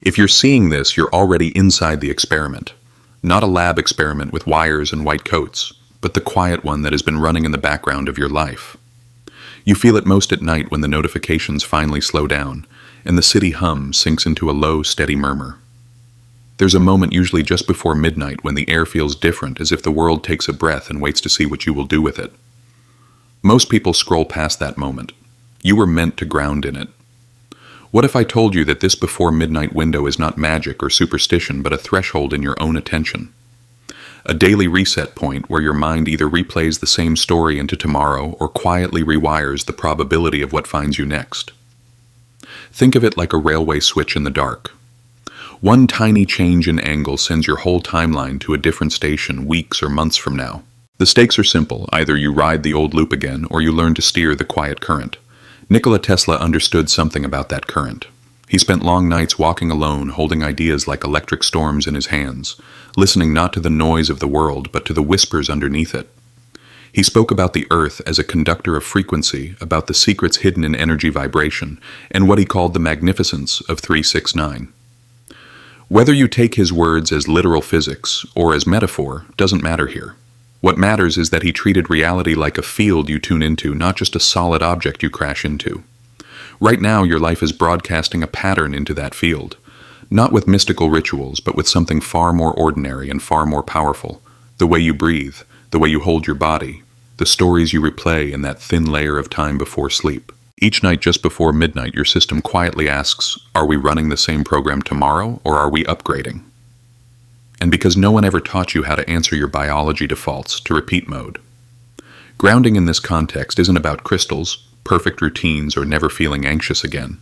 If you're seeing this, you're already inside the experiment. Not a lab experiment with wires and white coats, but the quiet one that has been running in the background of your life. You feel it most at night when the notifications finally slow down, and the city hum sinks into a low, steady murmur. There's a moment usually just before midnight when the air feels different, as if the world takes a breath and waits to see what you will do with it. Most people scroll past that moment. You were meant to ground in it. What if I told you that this before midnight window is not magic or superstition, but a threshold in your own attention? A daily reset point where your mind either replays the same story into tomorrow or quietly rewires the probability of what finds you next. Think of it like a railway switch in the dark. One tiny change in angle sends your whole timeline to a different station weeks or months from now. The stakes are simple. Either you ride the old loop again or you learn to steer the quiet current. Nikola Tesla understood something about that current. He spent long nights walking alone, holding ideas like electric storms in his hands, listening not to the noise of the world, but to the whispers underneath it. He spoke about the earth as a conductor of frequency, about the secrets hidden in energy vibration, and what he called the magnificence of 369. Whether you take his words as literal physics or as metaphor doesn't matter here. What matters is that he treated reality like a field you tune into, not just a solid object you crash into. Right now, your life is broadcasting a pattern into that field, not with mystical rituals, but with something far more ordinary and far more powerful. The way you breathe, the way you hold your body, the stories you replay in that thin layer of time before sleep. Each night just before midnight, your system quietly asks, are we running the same program tomorrow, or are we upgrading? And because no one ever taught you how to answer your biology defaults to repeat mode. Grounding in this context isn't about crystals, perfect routines, or never feeling anxious again.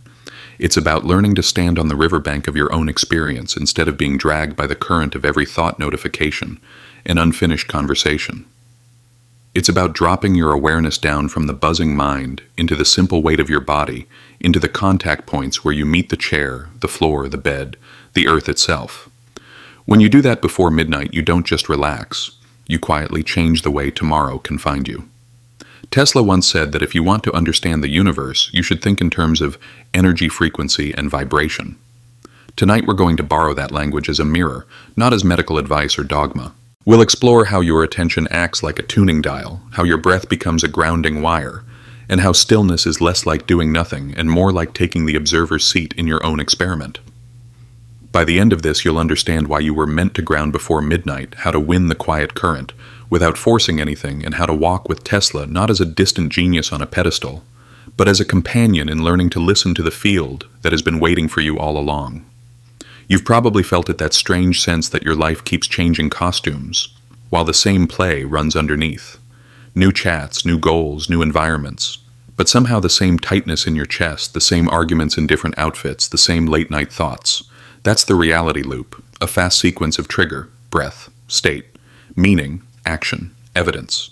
It's about learning to stand on the riverbank of your own experience instead of being dragged by the current of every thought notification and unfinished conversation. It's about dropping your awareness down from the buzzing mind into the simple weight of your body, into the contact points where you meet the chair, the floor, the bed, the earth itself. When you do that before midnight, you don't just relax. You quietly change the way tomorrow can find you. Tesla once said that if you want to understand the universe, you should think in terms of energy, frequency, and vibration. Tonight we're going to borrow that language as a mirror, not as medical advice or dogma. We'll explore how your attention acts like a tuning dial, how your breath becomes a grounding wire, and how stillness is less like doing nothing and more like taking the observer's seat in your own experiment. By the end of this, you'll understand why you were meant to ground before midnight, how to win the quiet current without forcing anything, and how to walk with Tesla not as a distant genius on a pedestal, but as a companion in learning to listen to the field that has been waiting for you all along. You've probably felt it, that strange sense that your life keeps changing costumes, while the same play runs underneath. New chats, new goals, new environments, but somehow the same tightness in your chest, the same arguments in different outfits, the same late-night thoughts. That's the reality loop, a fast sequence of trigger, breath, state, meaning, action, evidence.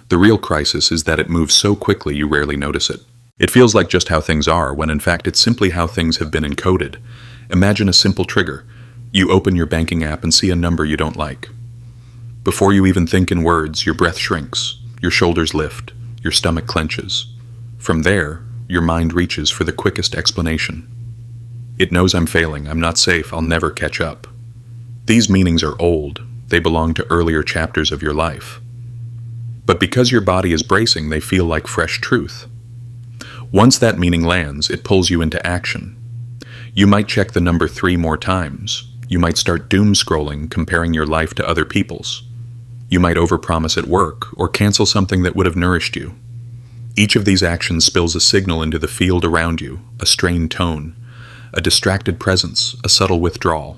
The real crisis is that it moves so quickly you rarely notice it. It feels like just how things are, when in fact it's simply how things have been encoded. Imagine a simple trigger. You open your banking app and see a number you don't like. Before you even think in words, your breath shrinks, your shoulders lift, your stomach clenches. From there, your mind reaches for the quickest explanation. It knows I'm failing, I'm not safe, I'll never catch up. These meanings are old. They belong to earlier chapters of your life. But because your body is bracing, they feel like fresh truth. Once that meaning lands, it pulls you into action. You might check the number 3 more times. You might start doom scrolling, comparing your life to other people's. You might overpromise at work, or cancel something that would have nourished you. Each of these actions spills a signal into the field around you, a strained tone, a distracted presence, a subtle withdrawal.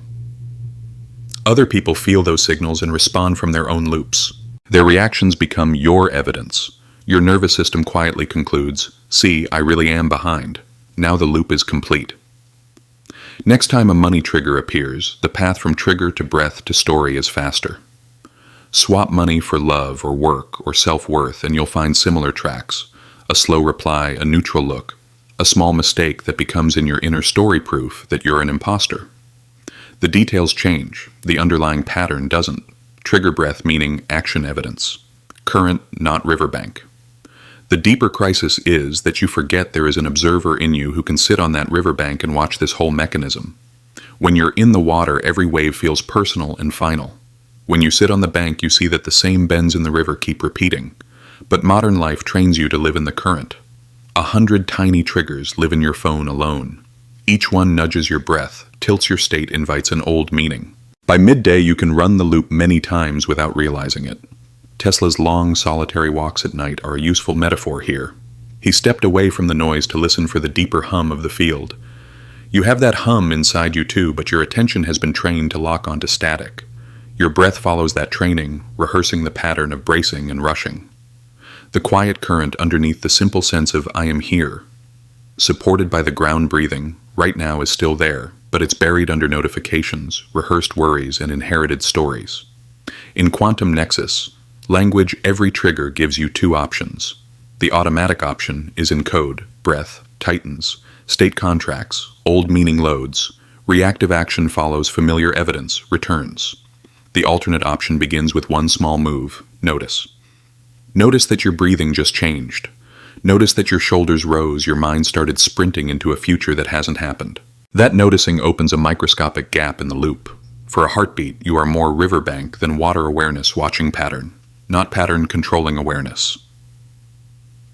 Other people feel those signals and respond from their own loops. Their reactions become your evidence. Your nervous system quietly concludes, see, I really am behind. Now the loop is complete. Next time a money trigger appears, the path from trigger to breath to story is faster. Swap money for love or work or self-worth and you'll find similar tracks. A slow reply, a neutral look, a small mistake that becomes in your inner story proof that you're an imposter. The details change, the underlying pattern doesn't. Trigger breath meaning action evidence. Current, not riverbank. The deeper crisis is that you forget there is an observer in you who can sit on that riverbank and watch this whole mechanism. When you're in the water, every wave feels personal and final. When you sit on the bank, you see that the same bends in the river keep repeating. But modern life trains you to live in the current. 100 tiny triggers live in your phone alone. Each one nudges your breath, tilts your state, invites an old meaning. By midday, you can run the loop many times without realizing it. Tesla's long, solitary walks at night are a useful metaphor here. He stepped away from the noise to listen for the deeper hum of the field. You have that hum inside you too, but your attention has been trained to lock onto static. Your breath follows that training, rehearsing the pattern of bracing and rushing. The quiet current underneath the simple sense of I am here, supported by the ground breathing, right now is still there, but it's buried under notifications, rehearsed worries, and inherited stories. In Quantum Nexus, language every trigger gives you two options. The automatic option is encode, breath, tightens, state contracts, old meaning loads, reactive action follows familiar evidence, returns. The alternate option begins with one small move, notice. Notice that your breathing just changed. Notice that your shoulders rose, your mind started sprinting into a future that hasn't happened. That noticing opens a microscopic gap in the loop. For a heartbeat, you are more riverbank than water awareness watching pattern, not pattern controlling awareness.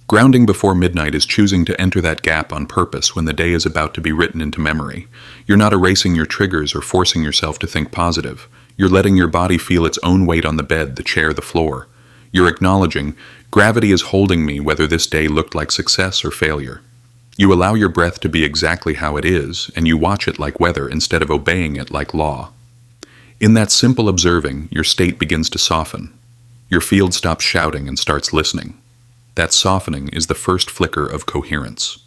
Grounding before midnight is choosing to enter that gap on purpose when the day is about to be written into memory. You're not erasing your triggers or forcing yourself to think positive. You're letting your body feel its own weight on the bed, the chair, the floor. You're acknowledging, gravity is holding me whether this day looked like success or failure. You allow your breath to be exactly how it is, and you watch it like weather instead of obeying it like law. In that simple observing, your state begins to soften. Your field stops shouting and starts listening. That softening is the first flicker of coherence.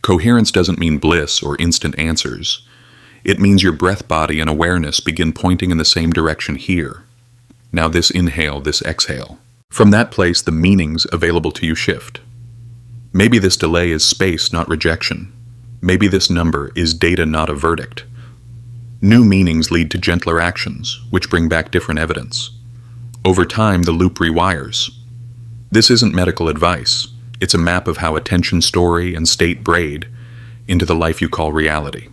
Coherence doesn't mean bliss or instant answers. It means your breath, body, and awareness begin pointing in the same direction here. Now this inhale, this exhale. From that place, the meanings available to you shift. Maybe this delay is space, not rejection. Maybe this number is data, not a verdict. New meanings lead to gentler actions, which bring back different evidence. Over time, the loop rewires. This isn't medical advice. It's a map of how attention, story, and state braid into the life you call reality.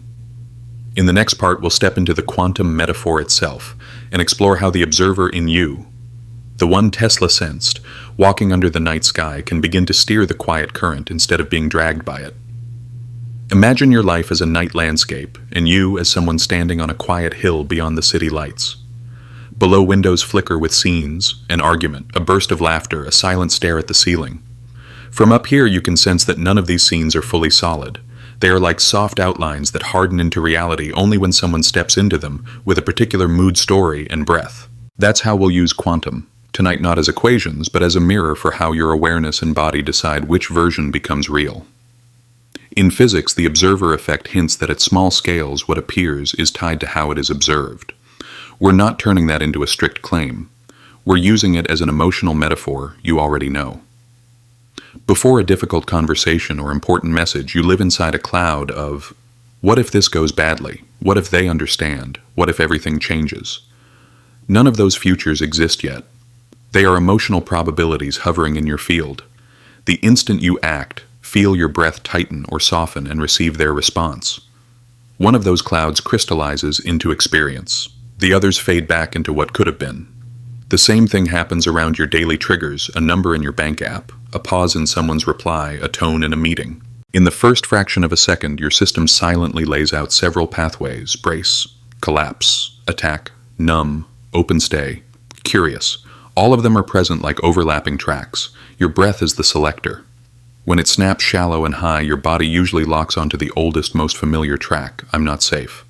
In the next part, we'll step into the quantum metaphor itself and explore how the observer in you, the one Tesla sensed, walking under the night sky, can begin to steer the quiet current instead of being dragged by it. Imagine your life as a night landscape, and you as someone standing on a quiet hill beyond the city lights. Below, windows flicker with scenes, an argument, a burst of laughter, a silent stare at the ceiling. From up here, you can sense that none of these scenes are fully solid. They are like soft outlines that harden into reality only when someone steps into them with a particular mood, story, and breath. That's how we'll use quantum. Tonight, not as equations, but as a mirror for how your awareness and body decide which version becomes real. In physics, the observer effect hints that at small scales, what appears is tied to how it is observed. We're not turning that into a strict claim. We're using it as an emotional metaphor you already know. Before a difficult conversation or important message, you live inside a cloud of, what if this goes badly? What if they understand? What if everything changes? None of those futures exist yet. They are emotional probabilities hovering in your field. The instant you act, feel your breath tighten or soften and receive their response. One of those clouds crystallizes into experience. The others fade back into what could have been. The same thing happens around your daily triggers, a number in your bank app, a pause in someone's reply, a tone in a meeting. In the first fraction of a second, your system silently lays out several pathways: brace, collapse, attack, numb, open stay, curious. All of them are present like overlapping tracks. Your breath is the selector. When it snaps shallow and high, your body usually locks onto the oldest, most familiar track, I'm not safe.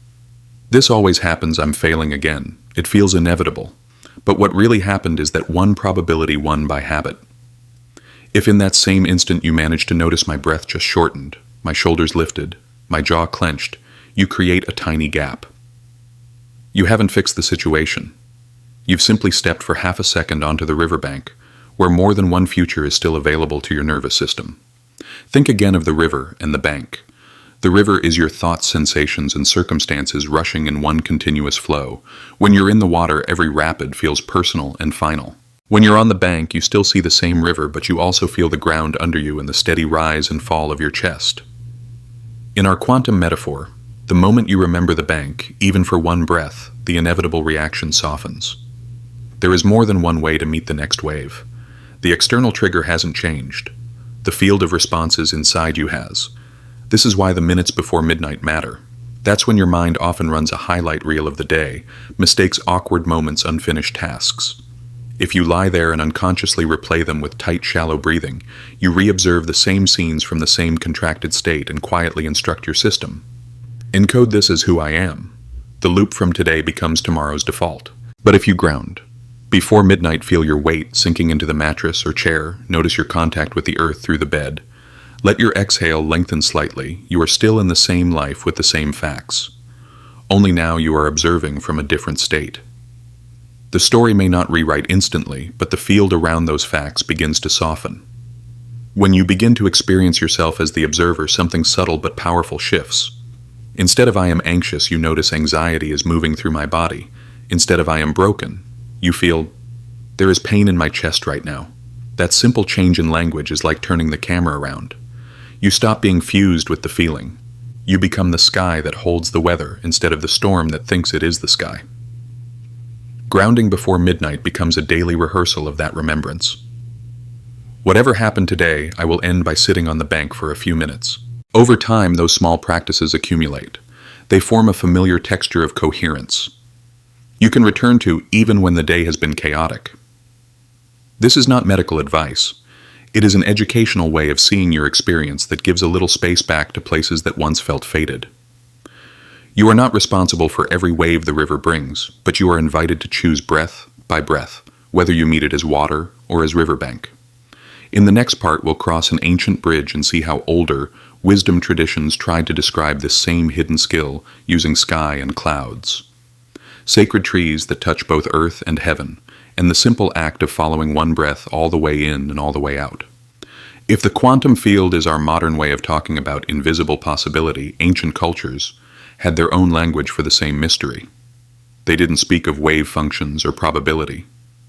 This always happens, I'm failing again. It feels inevitable. But what really happened is that one probability won by habit. If in that same instant you manage to notice my breath just shortened, my shoulders lifted, my jaw clenched, you create a tiny gap. You haven't fixed the situation. You've simply stepped for half a second onto the riverbank, where more than one future is still available to your nervous system. Think again of the river and the bank. The river is your thoughts, sensations, and circumstances rushing in one continuous flow. When you're in the water, every rapid feels personal and final. When you're on the bank, you still see the same river, but you also feel the ground under you and the steady rise and fall of your chest. In our quantum metaphor, The moment you remember the bank, even for one breath, the inevitable reaction softens. There is more than one way to meet the next wave. The external trigger hasn't changed. The field of responses inside you has. This is why the minutes before midnight matter. That's when your mind often runs a highlight reel of the day, mistakes awkward moments, unfinished tasks. If you lie there and unconsciously replay them with tight, shallow breathing, you reobserve the same scenes from the same contracted state and quietly instruct your system. Encode this as who I am. The loop from today becomes tomorrow's default. But if you ground, before midnight feel your weight sinking into the mattress or chair, notice your contact with the earth through the bed. Let your exhale lengthen slightly. You are still in the same life with the same facts. Only now you are observing from a different state. The story may not rewrite instantly, but the field around those facts begins to soften. When you begin to experience yourself as the observer, something subtle but powerful shifts. Instead of I am anxious, you notice anxiety is moving through my body. Instead of I am broken, you feel, there is pain in my chest right now. That simple change in language is like turning the camera around. You stop being fused with the feeling. You become the sky that holds the weather instead of the storm that thinks it is the sky. Grounding before midnight becomes a daily rehearsal of that remembrance. Whatever happened today, I will end by sitting on the bank for a few minutes. Over time, those small practices accumulate. They form a familiar texture of coherence. You can return to even when the day has been chaotic. This is not medical advice. It is an educational way of seeing your experience that gives a little space back to places that once felt fated. You are not responsible for every wave the river brings, but you are invited to choose breath by breath, whether you meet it as water or as riverbank. In the next part, we'll cross an ancient bridge and see how older wisdom traditions tried to describe this same hidden skill using sky and clouds. Sacred trees that touch both earth and heaven, and the simple act of following one breath all the way in and all the way out. If the quantum field is our modern way of talking about invisible possibility, ancient cultures had their own language for the same mystery. They didn't speak of wave functions or probability.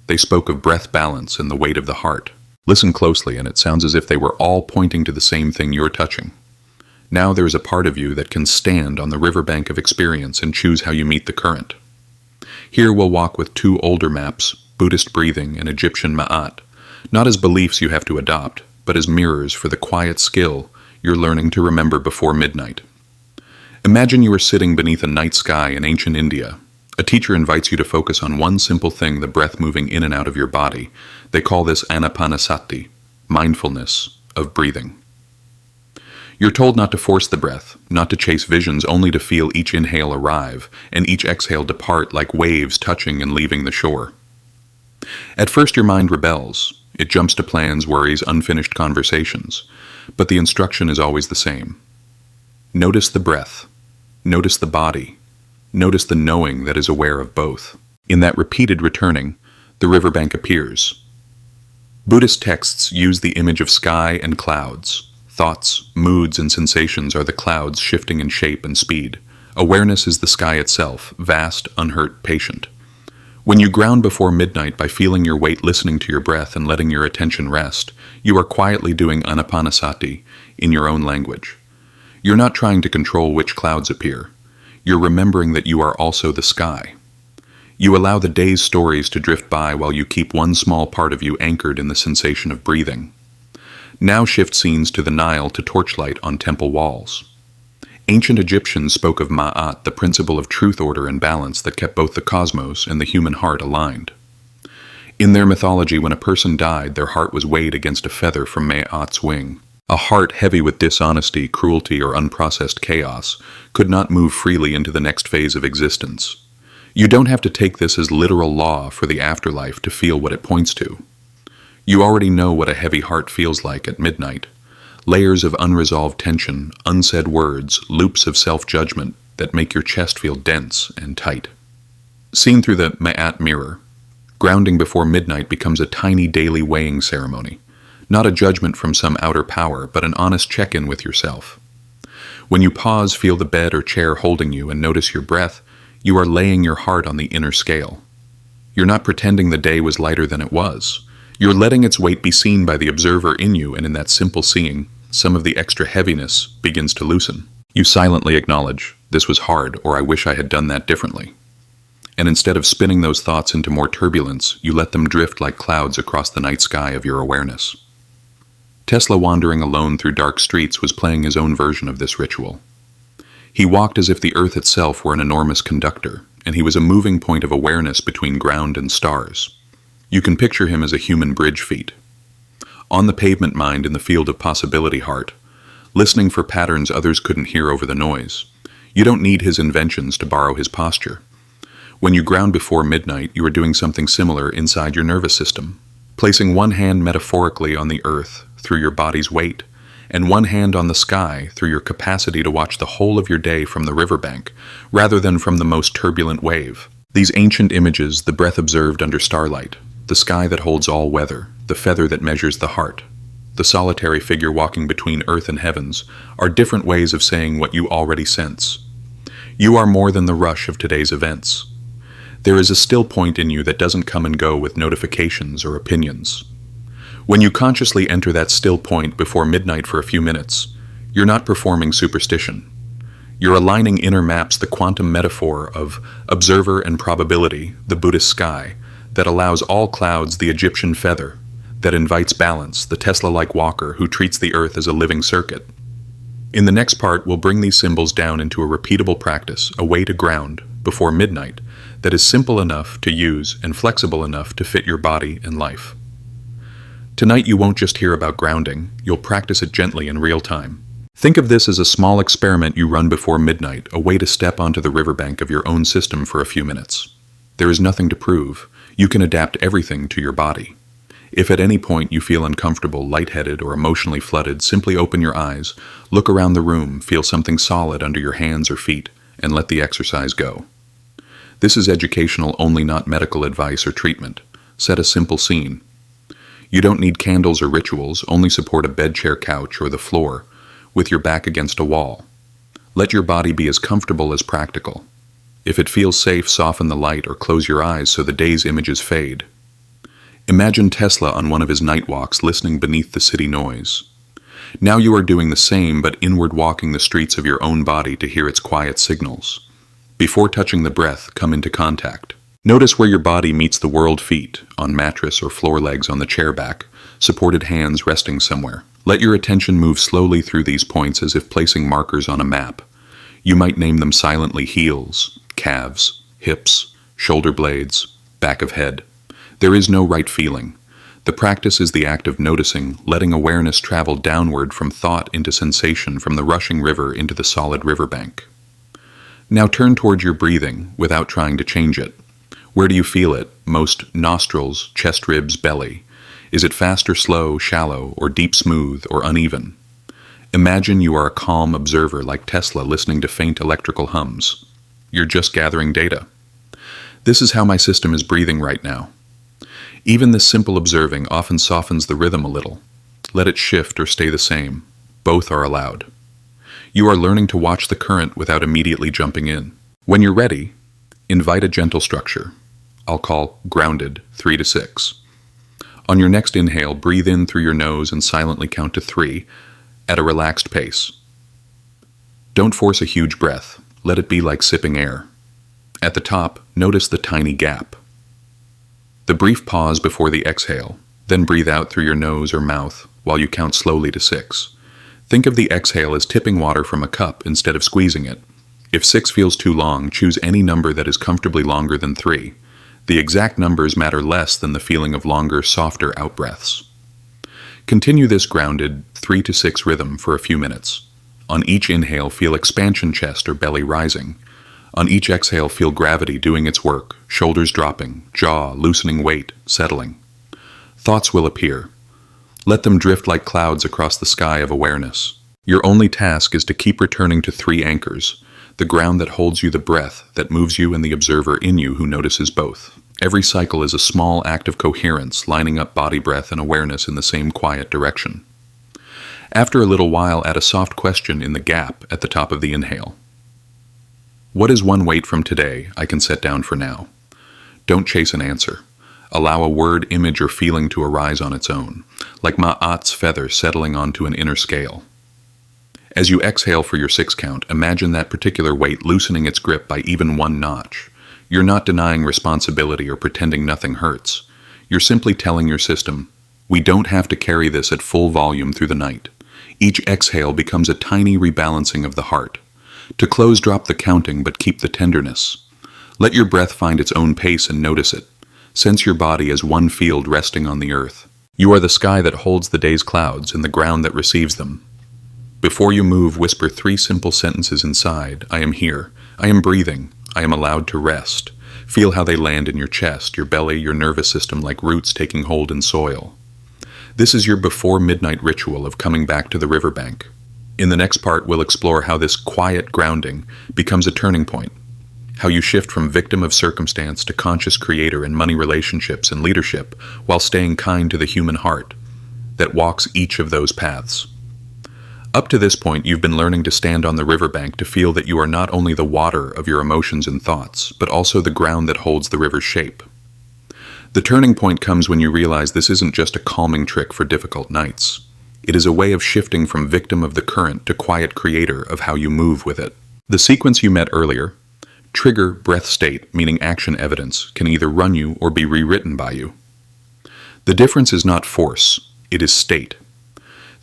They spoke of breath balance and the weight of the heart. Listen closely, and it sounds as if they were all pointing to the same thing you're touching. Now there is a part of you that can stand on the riverbank of experience and choose how you meet the current. Here we'll walk with two older maps, Buddhist breathing and Egyptian ma'at, not as beliefs you have to adopt, but as mirrors for the quiet skill you're learning to remember before midnight. Imagine you are sitting beneath a night sky in ancient India. A teacher invites you to focus on one simple thing, the breath moving in and out of your body. They call this anapanasati, mindfulness of breathing. You're told not to force the breath, not to chase visions, only to feel each inhale arrive and each exhale depart like waves touching and leaving the shore. At first your mind rebels. It jumps to plans, worries, unfinished conversations. But the instruction is always the same. Notice the breath. Notice the body. Notice the knowing that is aware of both. In that repeated returning, the riverbank appears. Buddhist texts use the image of sky and clouds. Thoughts, moods, and sensations are the clouds shifting in shape and speed. Awareness is the sky itself, vast, unhurt, patient. When you ground before midnight by feeling your weight, listening to your breath, and letting your attention rest, you are quietly doing anapanasati in your own language. You're not trying to control which clouds appear. You're remembering that you are also the sky. You allow the day's stories to drift by while you keep one small part of you anchored in the sensation of breathing. Now shift scenes to the Nile, to torchlight on temple walls. Ancient Egyptians spoke of ma'at, the principle of truth, order, and balance that kept both the cosmos and the human heart aligned. In their mythology, when a person died, their heart was weighed against a feather from Ma'at's wing. A heart heavy with dishonesty, cruelty, or unprocessed chaos could not move freely into the next phase of existence. You don't have to take this as literal law for the afterlife to feel what it points to. You already know what a heavy heart feels like at midnight. Layers of unresolved tension, unsaid words, loops of self-judgment that make your chest feel dense and tight. Seen through the Ma'at mirror, grounding before midnight becomes a tiny daily weighing ceremony. Not a judgment from some outer power, but an honest check-in with yourself. When you pause, feel the bed or chair holding you, and notice your breath, you are laying your heart on the inner scale. You're not pretending the day was lighter than it was. You're letting its weight be seen by the observer in you, and in that simple seeing, some of the extra heaviness begins to loosen. You silently acknowledge, This was hard, or I wish I had done that differently. And instead of spinning those thoughts into more turbulence, you let them drift like clouds across the night sky of your awareness. Tesla, wandering alone through dark streets, was playing his own version of this ritual. He walked as if the earth itself were an enormous conductor, and he was a moving point of awareness between ground and stars. You can picture him as a human bridge feat. On the pavement mind in the field of possibility heart, listening for patterns others couldn't hear over the noise. You don't need his inventions to borrow his posture. When you ground before midnight, you are doing something similar inside your nervous system, placing one hand metaphorically on the earth through your body's weight, and one hand on the sky through your capacity to watch the whole of your day from the riverbank, rather than from the most turbulent wave. These ancient images, the breath observed under starlight, the sky that holds all weather, the feather that measures the heart, the solitary figure walking between earth and heavens, are different ways of saying what you already sense. You are more than the rush of today's events. There is a still point in you that doesn't come and go with notifications or opinions. When you consciously enter that still point before midnight for a few minutes, you're not performing superstition. You're aligning inner maps, the quantum metaphor of observer and probability, the Buddhist sky, that allows all clouds the Egyptian feather, that invites balance, the Tesla-like walker who treats the earth as a living circuit. In the next part, we'll bring these symbols down into a repeatable practice, a way to ground, before midnight, that is simple enough to use and flexible enough to fit your body and life. Tonight you won't just hear about grounding, you'll practice it gently in real time. Think of this as a small experiment you run before midnight, a way to step onto the riverbank of your own system for a few minutes. There is nothing to prove. You can adapt everything to your body. If at any point you feel uncomfortable, lightheaded, or emotionally flooded, simply open your eyes, look around the room, feel something solid under your hands or feet, and let the exercise go. This is educational only, not medical advice or treatment. Set a simple scene. You don't need candles or rituals, only support a bed, chair, couch, or the floor, with your back against a wall. Let your body be as comfortable as practical. If it feels safe, soften the light or close your eyes so the day's images fade. Imagine Tesla on one of his night walks, listening beneath the city noise. Now you are doing the same, but inward, walking the streets of your own body to hear its quiet signals. Before touching the breath, come into contact. Notice where your body meets the world: feet, on mattress or floor, legs on the chair back, supported hands resting somewhere. Let your attention move slowly through these points as if placing markers on a map. You might name them silently: heels, calves, hips, shoulder blades, back of head. There is no right feeling. The practice is the act of noticing, letting awareness travel downward from thought into sensation, from the rushing river into the solid riverbank. Now turn towards your breathing without trying to change it. Where do you feel it? Most: nostrils, chest, ribs, belly. Is it fast or slow, shallow, or deep, smooth, or uneven? Imagine you are a calm observer like Tesla, listening to faint electrical hums. You're just gathering data. This is how my system is breathing right now. Even this simple observing often softens the rhythm a little. Let it shift or stay the same. Both are allowed. You are learning to watch the current without immediately jumping in. When you're ready, invite a gentle structure. I'll call grounded 3 to 6. On your next inhale, breathe in through your nose and silently count to 3 at a relaxed pace. Don't force a huge breath. Let it be like sipping air. At the top, notice the tiny gap. The brief pause before the exhale, then breathe out through your nose or mouth while you count slowly to 6. Think of the exhale as tipping water from a cup instead of squeezing it. If 6 feels too long, choose any number that is comfortably longer than 3. The exact numbers matter less than the feeling of longer, softer out-breaths. Continue this grounded 3 to 6 rhythm for a few minutes. On each inhale, feel expansion, chest or belly rising. On each exhale, feel gravity doing its work, shoulders dropping, jaw loosening, weight settling. Thoughts will appear. Let them drift like clouds across the sky of awareness. Your only task is to keep returning to 3 anchors: the ground that holds you, the breath that moves you, and the observer in you who notices both. Every cycle is a small act of coherence, lining up body, breath, and awareness in the same quiet direction. After a little while, add a soft question in the gap at the top of the inhale. What is one weight from today I can set down for now? Don't chase an answer. Allow a word, image, or feeling to arise on its own, like Ma'at's feather settling onto an inner scale. As you exhale for your 6 count, imagine that particular weight loosening its grip by even 1 notch. You're not denying responsibility or pretending nothing hurts. You're simply telling your system, we don't have to carry this at full volume through the night. Each exhale becomes a tiny rebalancing of the heart. To close, drop the counting, but keep the tenderness. Let your breath find its own pace and notice it. Sense your body as one field resting on the earth. You are the sky that holds the day's clouds and the ground that receives them. Before you move, whisper 3 simple sentences inside. I am here. I am breathing. I am allowed to rest. Feel how they land in your chest, your belly, your nervous system like roots taking hold in soil. This is your before midnight ritual of coming back to the riverbank. In the next part, we'll explore how this quiet grounding becomes a turning point. How you shift from victim of circumstance to conscious creator in money, relationships, and leadership while staying kind to the human heart that walks each of those paths. Up to this point, you've been learning to stand on the riverbank to feel that you are not only the water of your emotions and thoughts, but also the ground that holds the river's shape. The turning point comes when you realize this isn't just a calming trick for difficult nights. It is a way of shifting from victim of the current to quiet creator of how you move with it. The sequence you met earlier, trigger, breath, state, meaning action evidence, can either run you or be rewritten by you. The difference is not force, it is state.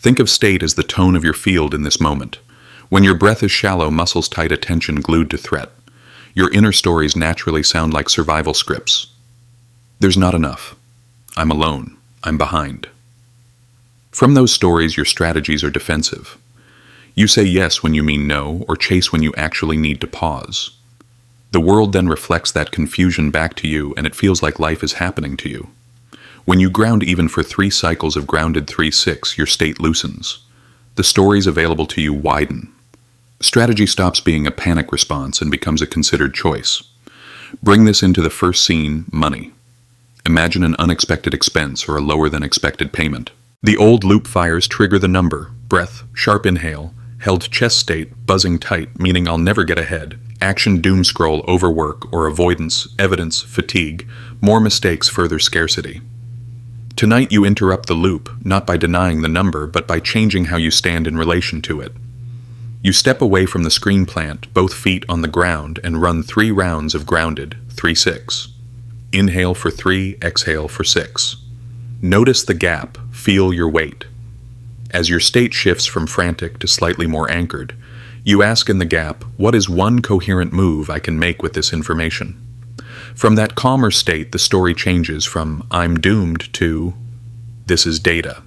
Think of state as the tone of your field in this moment. When your breath is shallow, muscles tight, attention glued to threat. Your inner stories naturally sound like survival scripts. There's not enough. I'm alone. I'm behind. From those stories, your strategies are defensive. You say yes when you mean no, or chase when you actually need to pause. The world then reflects that confusion back to you, and it feels like life is happening to you. When you ground even for 3 cycles of grounded 3-6, your state loosens. The stories available to you widen. Strategy stops being a panic response and becomes a considered choice. Bring this into the first scene, money. Imagine an unexpected expense or a lower than expected payment. The old loop fires trigger the number, breath, sharp inhale, held chest state, buzzing tight, meaning I'll never get ahead, action doom scroll, overwork or avoidance, evidence, fatigue, more mistakes, further scarcity. Tonight you interrupt the loop, not by denying the number, but by changing how you stand in relation to it. You step away from the screen plant, both feet on the ground, and run 3 rounds of grounded 3-6. Inhale for 3, exhale for 6. Notice the gap, feel your weight. As your state shifts from frantic to slightly more anchored, you ask in the gap, what is one coherent move I can make with this information? From that calmer state, the story changes from I'm doomed to this is data.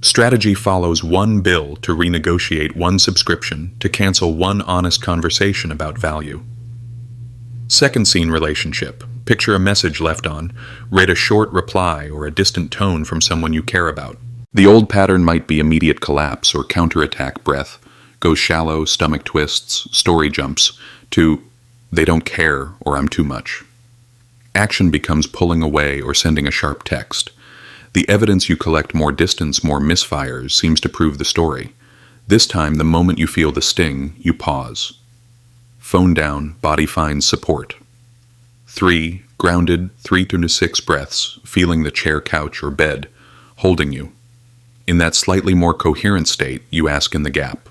Strategy follows 1 bill to renegotiate 1 subscription to cancel 1 honest conversation about value. Second scene, relationship. Picture a message left on, read a short reply or a distant tone from someone you care about. The old pattern might be immediate collapse or counterattack breath, goes shallow, stomach twists, story jumps, to they don't care or I'm too much. Action becomes pulling away or sending a sharp text. The evidence you collect, more distance, more misfires, seems to prove the story. This time, the moment you feel the sting, you pause. Phone down, body finds support. 3, grounded 3 to 6 breaths, feeling the chair, couch, or bed, holding you. In that slightly more coherent state, you ask in the gap,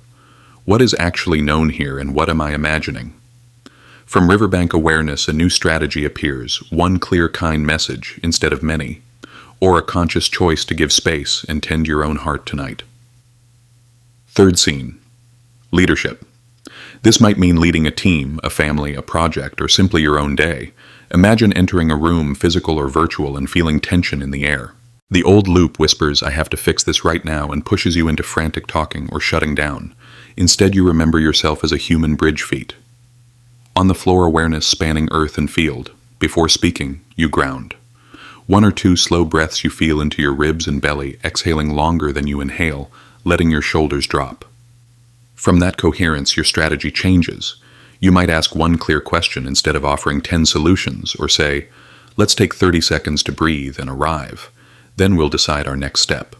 what is actually known here and what am I imagining? From riverbank awareness, a new strategy appears, 1 clear, kind message instead of many, or a conscious choice to give space and tend your own heart tonight. Third scene, leadership. This might mean leading a team, a family, a project, or simply your own day. Imagine entering a room, physical or virtual, and feeling tension in the air. The old loop whispers, I have to fix this right now, and pushes you into frantic talking or shutting down. Instead, you remember yourself as a human bridge feet. On the floor, awareness spanning earth and field. Before speaking, you ground. 1 or 2 slow breaths you feel into your ribs and belly, exhaling longer than you inhale, letting your shoulders drop. From that coherence, your strategy changes. You might ask 1 clear question instead of offering 10 solutions, or say, let's take 30 seconds to breathe and arrive. Then we'll decide our next step.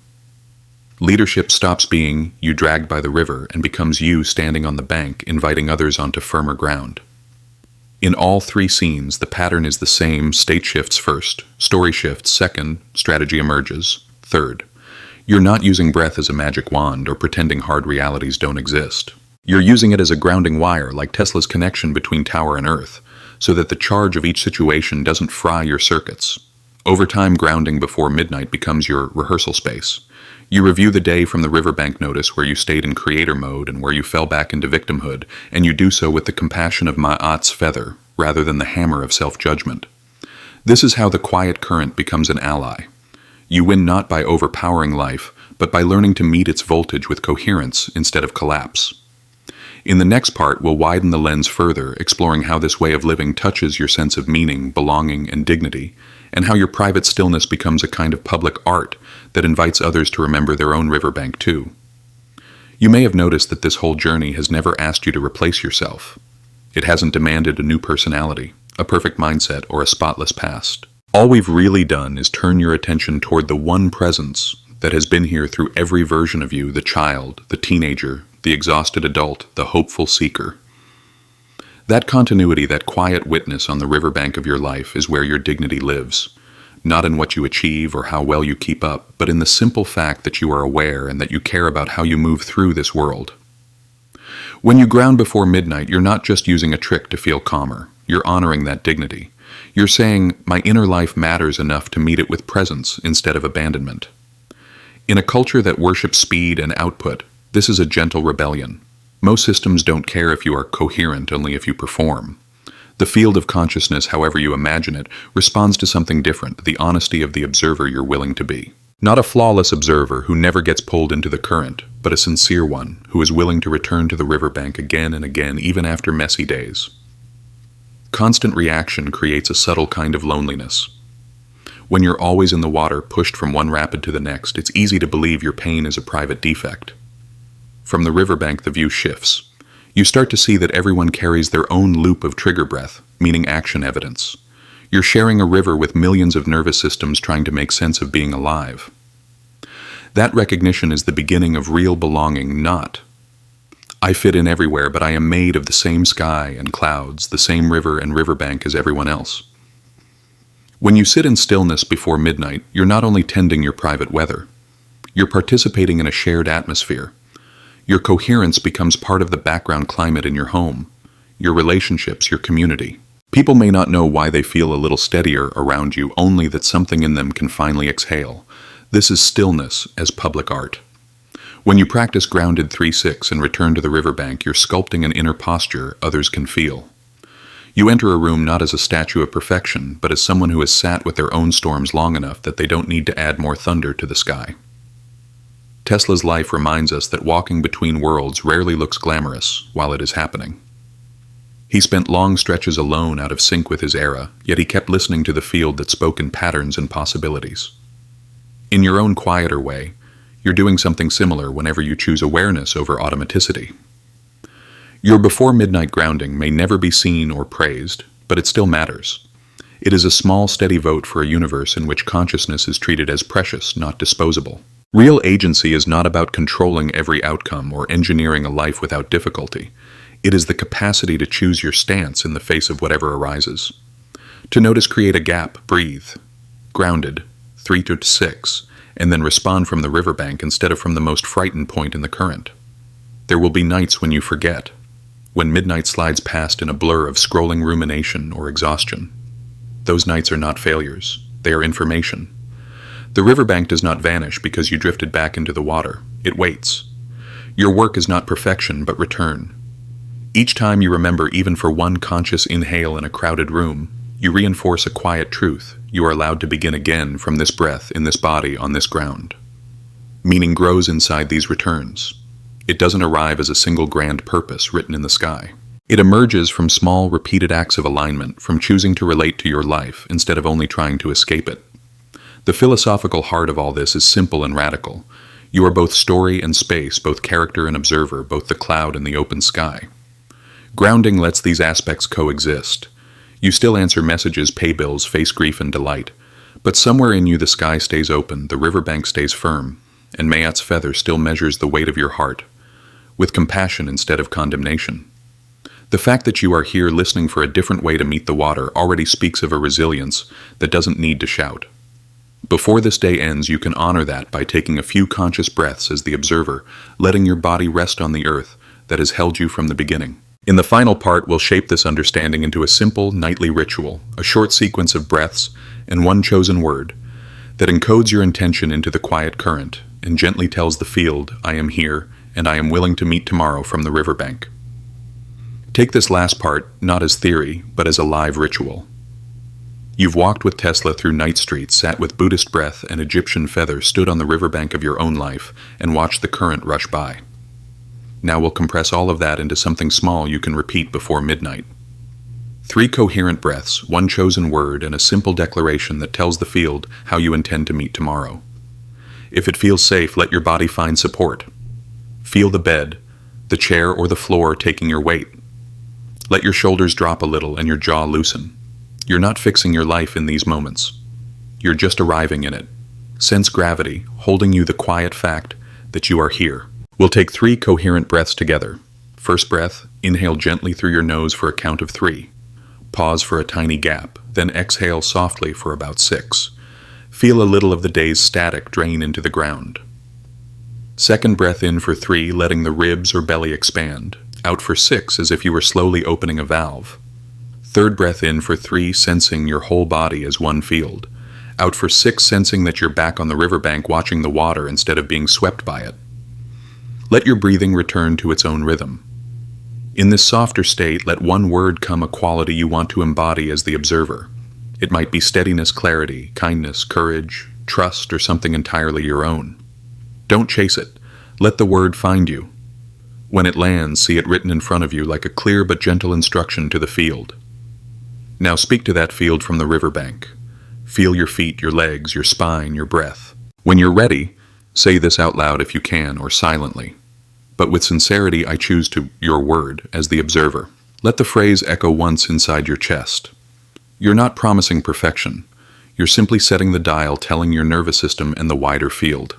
Leadership stops being you dragged by the river and becomes you standing on the bank, inviting others onto firmer ground. In all 3 scenes, the pattern is the same. State shifts first, story shifts second, strategy emerges third. You're not using breath as a magic wand or pretending hard realities don't exist. You're using it as a grounding wire, like Tesla's connection between tower and earth, so that the charge of each situation doesn't fry your circuits. Over time, grounding before midnight becomes your rehearsal space. You review the day from the riverbank notice where you stayed in creator mode and where you fell back into victimhood, and you do so with the compassion of Ma'at's feather, rather than the hammer of self-judgment. This is how the quiet current becomes an ally. You win not by overpowering life, but by learning to meet its voltage with coherence instead of collapse. In the next part, we'll widen the lens further, exploring how this way of living touches your sense of meaning, belonging, and dignity, and how your private stillness becomes a kind of public art that invites others to remember their own riverbank too. You may have noticed that this whole journey has never asked you to replace yourself. It hasn't demanded a new personality, a perfect mindset, or a spotless past. All we've really done is turn your attention toward the one presence that has been here through every version of you, the child, the teenager, the exhausted adult, the hopeful seeker. That continuity, that quiet witness on the riverbank of your life is where your dignity lives, not in what you achieve or how well you keep up, but in the simple fact that you are aware and that you care about how you move through this world. When you ground before midnight, you're not just using a trick to feel calmer. You're honoring that dignity. You're saying, my inner life matters enough to meet it with presence instead of abandonment. In a culture that worships speed and output, this is a gentle rebellion. Most systems don't care if you are coherent, only if you perform. The field of consciousness, however you imagine it, responds to something different, the honesty of the observer you're willing to be. Not a flawless observer who never gets pulled into the current, but a sincere one who is willing to return to the riverbank again and again, even after messy days. Constant reaction creates a subtle kind of loneliness. When you're always in the water, pushed from one rapid to the next, it's easy to believe your pain is a private defect. From the riverbank, the view shifts. You start to see that everyone carries their own loop of trigger breath, meaning action evidence. You're sharing a river with millions of nervous systems trying to make sense of being alive. That recognition is the beginning of real belonging, not, I fit in everywhere, but I am made of the same sky and clouds, the same river and riverbank as everyone else. When you sit in stillness before midnight, you're not only tending your private weather, you're participating in a shared atmosphere. Your coherence becomes part of the background climate in your home, your relationships, your community. People may not know why they feel a little steadier around you, only that something in them can finally exhale. This is stillness as public art. When you practice grounded 3-6 and return to the riverbank, you're sculpting an inner posture others can feel. You enter a room not as a statue of perfection, but as someone who has sat with their own storms long enough that they don't need to add more thunder to the sky. Tesla's life reminds us that walking between worlds rarely looks glamorous while it is happening. He spent long stretches alone out of sync with his era, yet he kept listening to the field that spoke in patterns and possibilities. In your own quieter way, you're doing something similar whenever you choose awareness over automaticity. Your before midnight grounding may never be seen or praised, but it still matters. It is a small, steady vote for a universe in which consciousness is treated as precious, not disposable. Real agency is not about controlling every outcome or engineering a life without difficulty. It is the capacity to choose your stance in the face of whatever arises. To notice, create a gap, breathe, grounded, 3-6, and then respond from the riverbank instead of from the most frightened point in the current. There will be nights when you forget, when midnight slides past in a blur of scrolling rumination or exhaustion. Those nights are not failures, they are information. The riverbank does not vanish because you drifted back into the water. It waits. Your work is not perfection, but return. Each time you remember, even for one conscious inhale in a crowded room, you reinforce a quiet truth. You are allowed to begin again from this breath, in this body, on this ground. Meaning grows inside these returns. It doesn't arrive as a single grand purpose written in the sky. It emerges from small, repeated acts of alignment, from choosing to relate to your life instead of only trying to escape it. The philosophical heart of all this is simple and radical. You are both story and space, both character and observer, both the cloud and the open sky. Grounding lets these aspects coexist. You still answer messages, pay bills, face grief and delight. But somewhere in you the sky stays open, the riverbank stays firm, and Mayat's feather still measures the weight of your heart, with compassion instead of condemnation. The fact that you are here listening for a different way to meet the water already speaks of a resilience that doesn't need to shout. Before this day ends, you can honor that by taking a few conscious breaths as the observer, letting your body rest on the earth that has held you from the beginning. In the final part, we'll shape this understanding into a simple nightly ritual, a short sequence of breaths and one chosen word that encodes your intention into the quiet current and gently tells the field, I am here and I am willing to meet tomorrow from the riverbank. Take this last part not as theory, but as a live ritual. You've walked with Tesla through night streets, sat with Buddhist breath and Egyptian feather, stood on the riverbank of your own life, and watched the current rush by. Now we'll compress all of that into something small you can repeat before midnight. 3 coherent breaths, one chosen word, and a simple declaration that tells the field how you intend to meet tomorrow. If it feels safe, let your body find support. Feel the bed, the chair, or the floor taking your weight. Let your shoulders drop a little and your jaw loosen. You're not fixing your life in these moments. You're just arriving in it. Sense gravity, holding you the quiet fact that you are here. We'll take 3 coherent breaths together. First breath, inhale gently through your nose for a count of 3. Pause for a tiny gap, then exhale softly for about 6. Feel a little of the day's static drain into the ground. Second breath in for 3, letting the ribs or belly expand. Out for 6, as if you were slowly opening a valve. Third breath in for 3, sensing your whole body as one field. Out for 6, sensing that you're back on the riverbank watching the water instead of being swept by it. Let your breathing return to its own rhythm. In this softer state, let one word come, a quality you want to embody as the observer. It might be steadiness, clarity, kindness, courage, trust, or something entirely your own. Don't chase it. Let the word find you. When it lands, see it written in front of you like a clear but gentle instruction to the field. Now speak to that field from the riverbank. Feel your feet, your legs, your spine, your breath. When you're ready, say this out loud if you can, or silently. But with sincerity, I choose to your word as the observer. Let the phrase echo once inside your chest. You're not promising perfection. You're simply setting the dial, telling your nervous system and the wider field.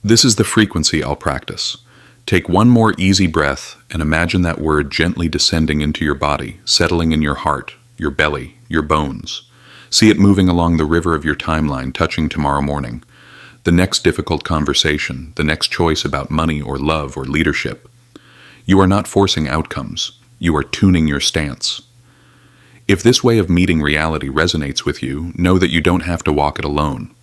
This is the frequency I'll practice. Take one more easy breath and imagine that word gently descending into your body, settling in your heart, your belly, your bones. See it moving along the river of your timeline, touching tomorrow morning. The next difficult conversation, the next choice about money or love or leadership. You are not forcing outcomes. You are tuning your stance. If this way of meeting reality resonates with you, know that you don't have to walk it alone.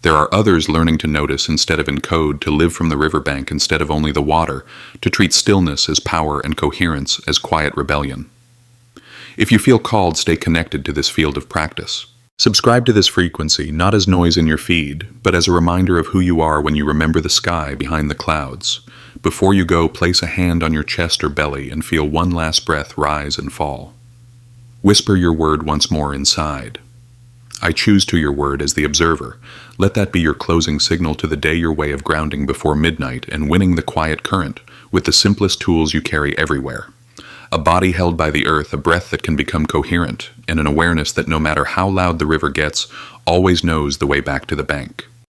There are others learning to notice instead of encode, to live from the riverbank instead of only the water, to treat stillness as power and coherence as quiet rebellion. If you feel called, stay connected to this field of practice. Subscribe to this frequency, not as noise in your feed, but as a reminder of who you are when you remember the sky behind the clouds. Before you go, place a hand on your chest or belly and feel one last breath rise and fall. Whisper your word once more inside. I choose to your word as the observer. Let that be your closing signal to the day, your way of grounding before midnight and winning the quiet current with the simplest tools you carry everywhere. A body held by the earth, a breath that can become coherent, and an awareness that no matter how loud the river gets, always knows the way back to the bank.